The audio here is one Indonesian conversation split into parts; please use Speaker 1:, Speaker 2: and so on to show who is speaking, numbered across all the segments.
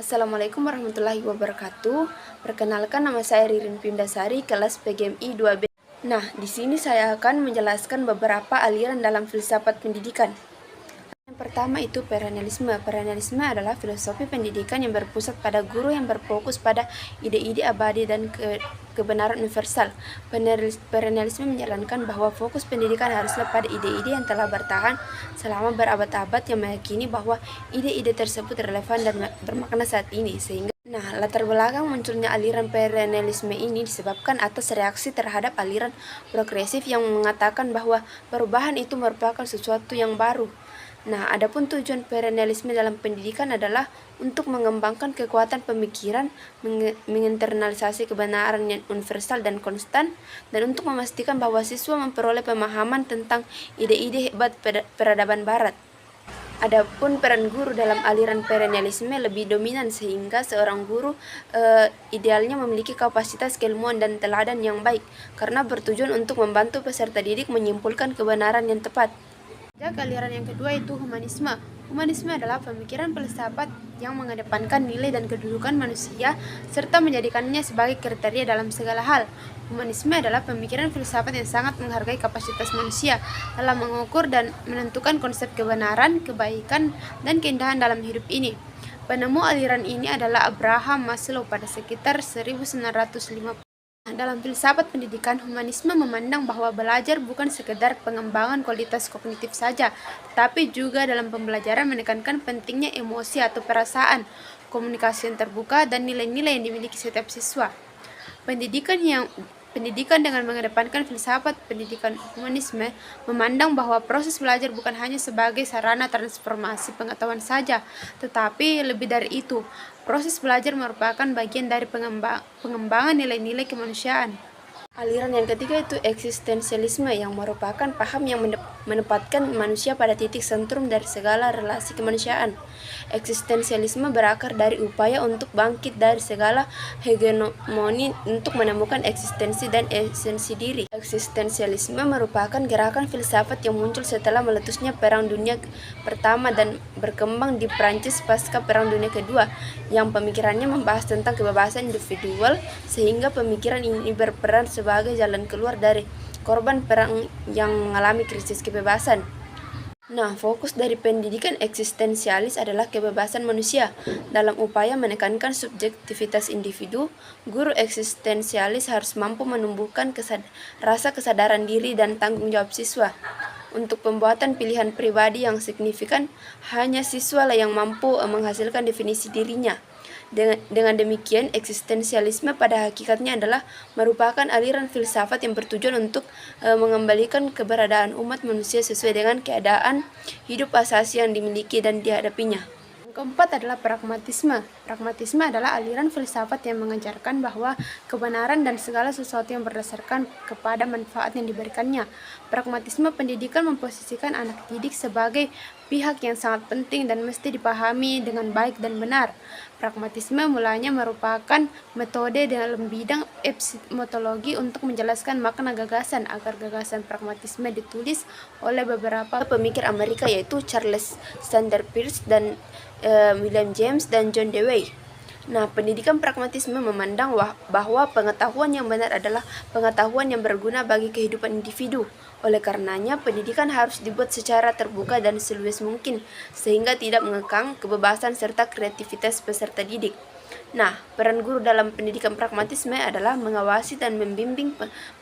Speaker 1: Assalamualaikum warahmatullahi wabarakatuh. Perkenalkan, nama saya Ririn Pindasari, kelas PGMI 2B. Nah, di sini saya akan menjelaskan beberapa aliran dalam filsafat pendidikan. Yang pertama itu perennialisme. Perennialisme adalah filosofi pendidikan yang berpusat pada guru yang berfokus pada ide-ide abadi dan kebenaran universal. Perennialisme menyarankan bahwa fokus pendidikan haruslah pada ide-ide yang telah bertahan selama berabad-abad, yang meyakini bahwa ide-ide tersebut relevan dan bermakna saat ini. Nah, latar belakang munculnya aliran perennialisme ini disebabkan atas reaksi terhadap aliran progresif yang mengatakan bahwa perubahan itu merupakan sesuatu yang baru. Nah, adapun tujuan perennialisme dalam pendidikan adalah untuk mengembangkan kekuatan pemikiran, menginternalisasi kebenaran yang universal dan konstan, dan untuk memastikan bahwa siswa memperoleh pemahaman tentang ide-ide hebat peradaban Barat. Adapun peran guru dalam aliran perennialisme lebih dominan, sehingga seorang guru idealnya memiliki kapasitas keilmuan dan teladan yang baik, karena bertujuan untuk membantu peserta didik menyimpulkan kebenaran yang tepat. Aliran yang kedua itu humanisme. Humanisme adalah pemikiran filsafat yang mengedepankan nilai dan kedudukan manusia serta menjadikannya sebagai kriteria dalam segala hal. Humanisme adalah pemikiran filsafat yang sangat menghargai kapasitas manusia dalam mengukur dan menentukan konsep kebenaran, kebaikan, dan keindahan dalam hidup ini. Penemu aliran ini adalah Abraham Maslow pada sekitar 1950. Dalam filsafat pendidikan, humanisme memandang bahwa belajar bukan sekedar pengembangan kualitas kognitif saja, tetapi juga dalam pembelajaran menekankan pentingnya emosi atau perasaan, komunikasi yang terbuka, dan nilai-nilai yang dimiliki setiap siswa. Pendidikan dengan mengedepankan filsafat pendidikan humanisme memandang bahwa proses belajar bukan hanya sebagai sarana transformasi pengetahuan saja, tetapi lebih dari itu. Proses belajar merupakan bagian dari pengembangan nilai-nilai kemanusiaan. Aliran yang ketiga itu eksistensialisme, yang merupakan paham yang menempatkan manusia pada titik sentrum dari segala relasi kemanusiaan. Eksistensialisme berakar dari upaya untuk bangkit dari segala hegemoni untuk menemukan eksistensi dan esensi diri. Eksistensialisme merupakan gerakan filsafat yang muncul setelah meletusnya Perang Dunia Pertama dan berkembang di Prancis pasca Perang Dunia Kedua, yang pemikirannya membahas tentang kebebasan individual, sehingga pemikiran ini berperan sebagai jalan keluar dari korban perang yang mengalami krisis kebebasan. Nah, fokus dari pendidikan eksistensialis adalah kebebasan manusia. Dalam upaya menekankan subjektivitas individu, guru eksistensialis harus mampu menumbuhkan rasa kesadaran diri dan tanggung jawab siswa. Untuk pembuatan pilihan pribadi yang signifikan, hanya siswa lah yang mampu menghasilkan definisi dirinya. Dengan demikian, eksistensialisme pada hakikatnya adalah merupakan aliran filsafat yang bertujuan untuk mengembalikan keberadaan umat manusia sesuai dengan keadaan hidup asasi yang dimiliki dan dihadapinya. Yang keempat adalah pragmatisme. Pragmatisme adalah aliran filsafat yang mengajarkan bahwa kebenaran dan segala sesuatu yang berdasarkan kepada manfaat yang diberikannya. Pragmatisme pendidikan memposisikan anak didik sebagai pihak yang sangat penting dan mesti dipahami dengan baik dan benar. Pragmatisme mulanya merupakan metode dalam bidang epistemologi untuk menjelaskan makna gagasan, agar gagasan pragmatisme ditulis oleh beberapa pemikir Amerika, yaitu Charles Sanders Peirce dan William James dan John Dewey. Nah, pendidikan pragmatisme memandang bahwa pengetahuan yang benar adalah pengetahuan yang berguna bagi kehidupan individu. Oleh karenanya, pendidikan harus dibuat secara terbuka dan seluas mungkin, sehingga tidak mengekang kebebasan serta kreativitas peserta didik. Nah, peran guru dalam pendidikan pragmatisme adalah mengawasi dan membimbing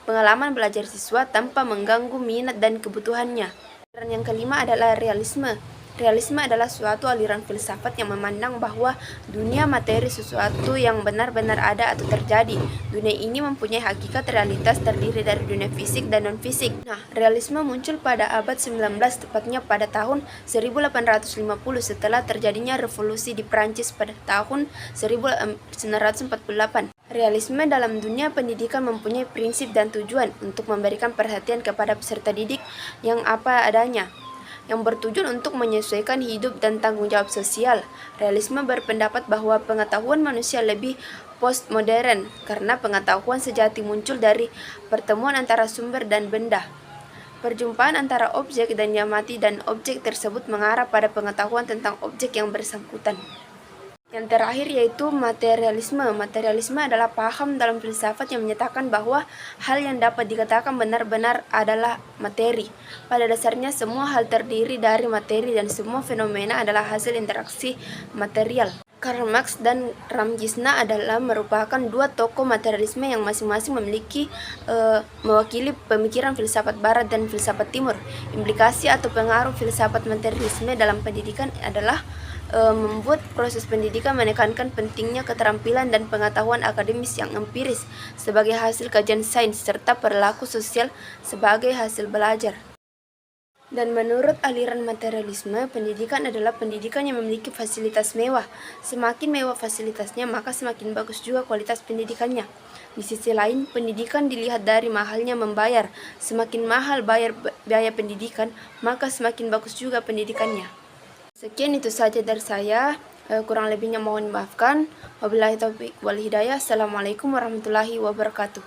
Speaker 1: pengalaman belajar siswa tanpa mengganggu minat dan kebutuhannya. Peran yang kelima adalah realisme. Realisme adalah suatu aliran filsafat yang memandang bahwa dunia materi sesuatu yang benar-benar ada atau terjadi. Dunia ini mempunyai hakikat realitas terdiri dari dunia fisik dan non-fisik. Nah, realisme muncul pada abad 19, tepatnya pada tahun 1850 setelah terjadinya revolusi di Prancis pada tahun 1948. Realisme dalam dunia pendidikan mempunyai prinsip dan tujuan untuk memberikan perhatian kepada peserta didik yang apa adanya, yang bertujuan untuk menyesuaikan hidup dan tanggung jawab sosial. Realisme berpendapat bahwa pengetahuan manusia lebih postmodern karena pengetahuan sejati muncul dari pertemuan antara sumber dan benda. Perjumpaan antara objek dan yang mati dan objek tersebut mengarah pada pengetahuan tentang objek yang bersangkutan. Yang terakhir yaitu materialisme. Materialisme adalah paham dalam filsafat yang menyatakan bahwa hal yang dapat dikatakan benar-benar adalah materi. Pada dasarnya semua hal terdiri dari materi dan semua fenomena adalah hasil interaksi material. Karl Marx dan Ramjisna adalah merupakan dua tokoh materialisme yang masing-masing memiliki mewakili pemikiran filsafat barat dan filsafat timur. Implikasi atau pengaruh filsafat materialisme dalam pendidikan adalah membuat proses pendidikan menekankan pentingnya keterampilan dan pengetahuan akademis yang empiris sebagai hasil kajian sains serta perilaku sosial sebagai hasil belajar. Dan menurut aliran materialisme, pendidikan adalah pendidikan yang memiliki fasilitas mewah. Semakin mewah fasilitasnya, maka semakin bagus juga kualitas pendidikannya. Di sisi lain, pendidikan dilihat dari mahalnya membayar. Semakin mahal biaya pendidikan, maka semakin bagus juga pendidikannya. Sekian itu saja dari saya, kurang lebihnya mohon dimaafkan. Wabillahi taufiq wal hidayah. Assalamualaikum warahmatullahi wabarakatuh.